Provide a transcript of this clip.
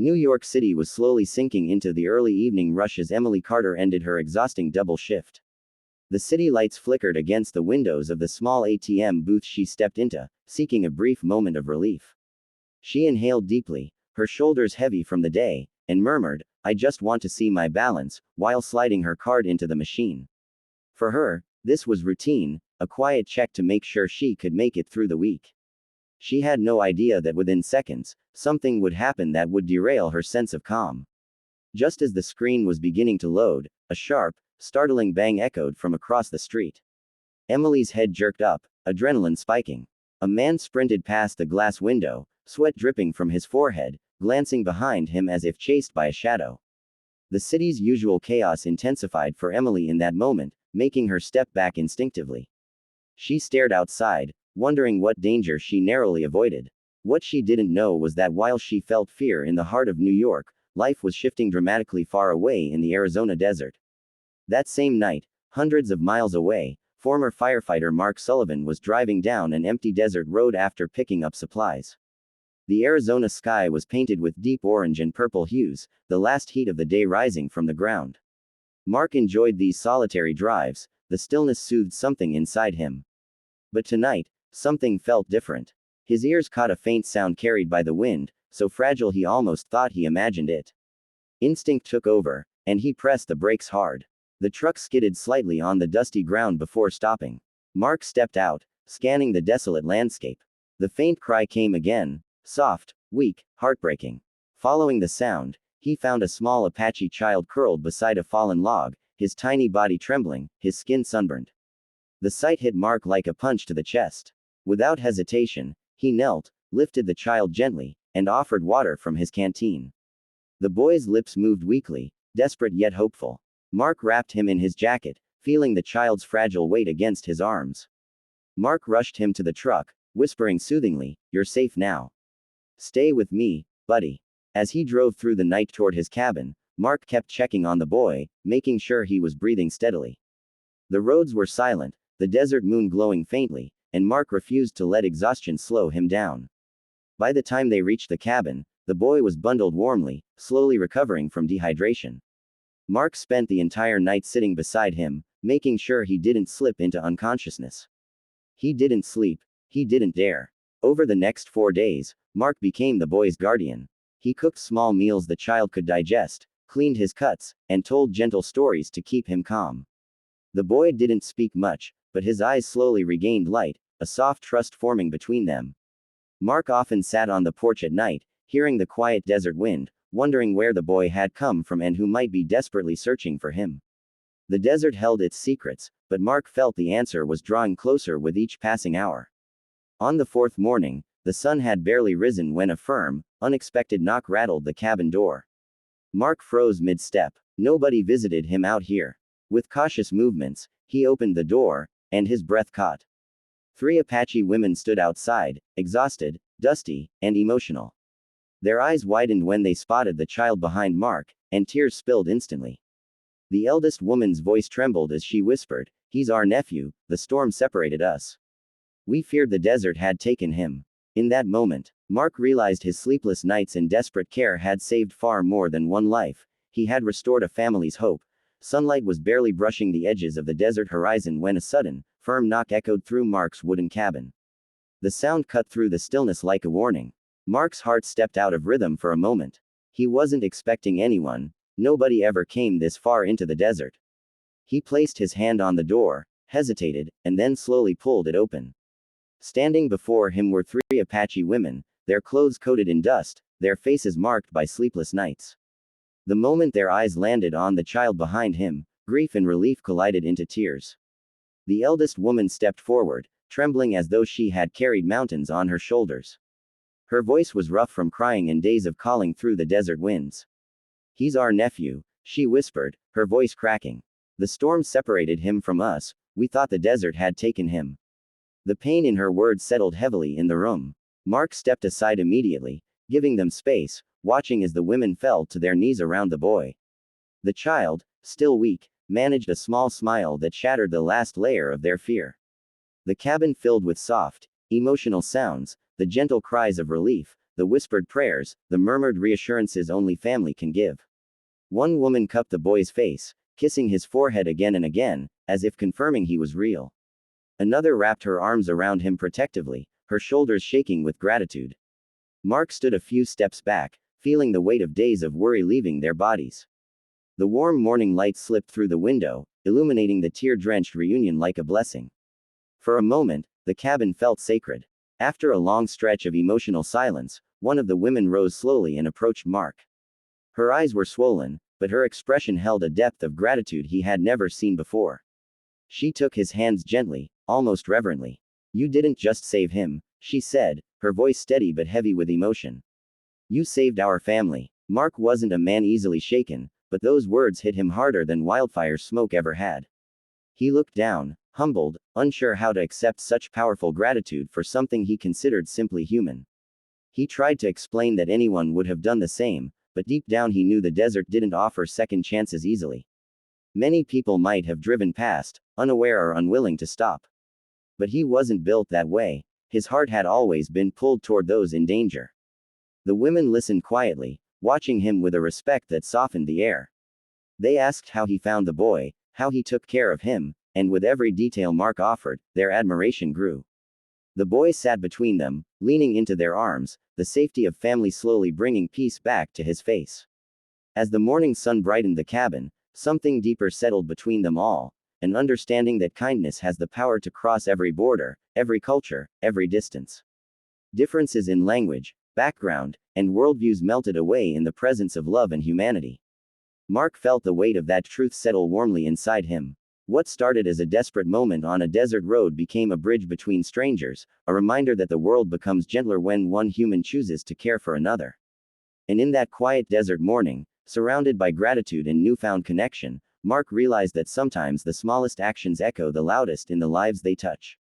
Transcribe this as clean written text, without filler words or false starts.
New York City was slowly sinking into the early evening rush as Emily Carter ended her exhausting double shift. The city lights flickered against the windows of the small ATM booth she stepped into, seeking a brief moment of relief. She inhaled deeply, her shoulders heavy from the day, and murmured, "I just want to see my balance," while sliding her card into the machine. For her, this was routine, a quiet check to make sure she could make it through the week. She had no idea that within seconds, something would happen that would derail her sense of calm. Just as the screen was beginning to load, a sharp, startling bang echoed from across the street. Emily's head jerked up, adrenaline spiking. A man sprinted past the glass window, sweat dripping from his forehead, glancing behind him as if chased by a shadow. The city's usual chaos intensified for Emily in that moment, making her step back instinctively. She stared outside, wondering what danger she narrowly avoided. What she didn't know was that while she felt fear in the heart of New York, life was shifting dramatically far away in the Arizona desert. That same night, hundreds of miles away, former firefighter Mark Sullivan was driving down an empty desert road after picking up supplies. The Arizona sky was painted with deep orange and purple hues, the last heat of the day rising from the ground. Mark enjoyed these solitary drives, the stillness soothed something inside him. But tonight, something felt different. His ears caught a faint sound carried by the wind, so fragile he almost thought he imagined it. Instinct took over, and he pressed the brakes hard. The truck skidded slightly on the dusty ground before stopping. Mark stepped out, scanning the desolate landscape. The faint cry came again, soft, weak, heartbreaking. Following the sound, he found a small Apache child curled beside a fallen log, his tiny body trembling, his skin sunburned. The sight hit Mark like a punch to the chest. Without hesitation, he knelt, lifted the child gently, and offered water from his canteen. The boy's lips moved weakly, desperate yet hopeful. Mark wrapped him in his jacket, feeling the child's fragile weight against his arms. Mark rushed him to the truck, whispering soothingly, "You're safe now. Stay with me, buddy." As he drove through the night toward his cabin, Mark kept checking on the boy, making sure he was breathing steadily. The roads were silent, the desert moon glowing faintly, and Mark refused to let exhaustion slow him down. By the time they reached the cabin, the boy was bundled warmly, slowly recovering from dehydration. Mark spent the entire night sitting beside him, making sure he didn't slip into unconsciousness. He didn't sleep, he didn't dare. Over the next 4 days, Mark became the boy's guardian. He cooked small meals the child could digest, cleaned his cuts, and told gentle stories to keep him calm. The boy didn't speak much, but his eyes slowly regained light, a soft trust forming between them. Mark often sat on the porch at night, hearing the quiet desert wind, wondering where the boy had come from and who might be desperately searching for him. The desert held its secrets, but Mark felt the answer was drawing closer with each passing hour. On the 4th morning, the sun had barely risen when a firm, unexpected knock rattled the cabin door. Mark froze mid-step. Nobody visited him out here. With cautious movements, he opened the door, and his breath caught. 3 Apache women stood outside, exhausted, dusty, and emotional. Their eyes widened when they spotted the child behind Mark, and tears spilled instantly. The eldest woman's voice trembled as she whispered, "He's our nephew, the storm separated us. We feared the desert had taken him." In that moment, Mark realized his sleepless nights and desperate care had saved far more than one life. He had restored a family's hope. Sunlight was barely brushing the edges of the desert horizon when a sudden, firm knock echoed through Mark's wooden cabin. The sound cut through the stillness like a warning. Mark's heart stepped out of rhythm for a moment. He wasn't expecting anyone. Nobody ever came this far into the desert. He placed his hand on the door, hesitated, and then slowly pulled it open. Standing before him were 3 Apache women, their clothes coated in dust, their faces marked by sleepless nights. The moment their eyes landed on the child behind him, grief and relief collided into tears. The eldest woman stepped forward, trembling as though she had carried mountains on her shoulders. Her voice was rough from crying and days of calling through the desert winds. "He's our nephew," she whispered, her voice cracking. "The storm separated him from us, we thought the desert had taken him." The pain in her words settled heavily in the room. Mark stepped aside immediately, giving them space, watching as the women fell to their knees around the boy. The child, still weak, managed a small smile that shattered the last layer of their fear. The cabin filled with soft, emotional sounds, the gentle cries of relief, the whispered prayers, the murmured reassurances only family can give. One woman cupped the boy's face, kissing his forehead again and again, as if confirming he was real. Another wrapped her arms around him protectively, her shoulders shaking with gratitude. Mark stood a few steps back, feeling the weight of days of worry leaving their bodies. The warm morning light slipped through the window, illuminating the tear-drenched reunion like a blessing. For a moment, the cabin felt sacred. After a long stretch of emotional silence, one of the women rose slowly and approached Mark. Her eyes were swollen, but her expression held a depth of gratitude he had never seen before. She took his hands gently, almost reverently. "You didn't just save him," she said, her voice steady but heavy with emotion. "You saved our family." Mark wasn't a man easily shaken, but those words hit him harder than wildfire smoke ever had. He looked down, humbled, unsure how to accept such powerful gratitude for something he considered simply human. He tried to explain that anyone would have done the same, but deep down he knew the desert didn't offer second chances easily. Many people might have driven past, unaware or unwilling to stop. But he wasn't built that way. His heart had always been pulled toward those in danger. The women listened quietly, watching him with a respect that softened the air. They asked how he found the boy, how he took care of him, and with every detail Mark offered, their admiration grew. The boy sat between them, leaning into their arms, the safety of family slowly bringing peace back to his face. As the morning sun brightened the cabin, something deeper settled between them all, an understanding that kindness has the power to cross every border, every culture, every distance. Differences in language, background, and worldviews melted away in the presence of love and humanity. Mark felt the weight of that truth settle warmly inside him. What started as a desperate moment on a desert road became a bridge between strangers, a reminder that the world becomes gentler when one human chooses to care for another. And in that quiet desert morning, surrounded by gratitude and newfound connection, Mark realized that sometimes the smallest actions echo the loudest in the lives they touch.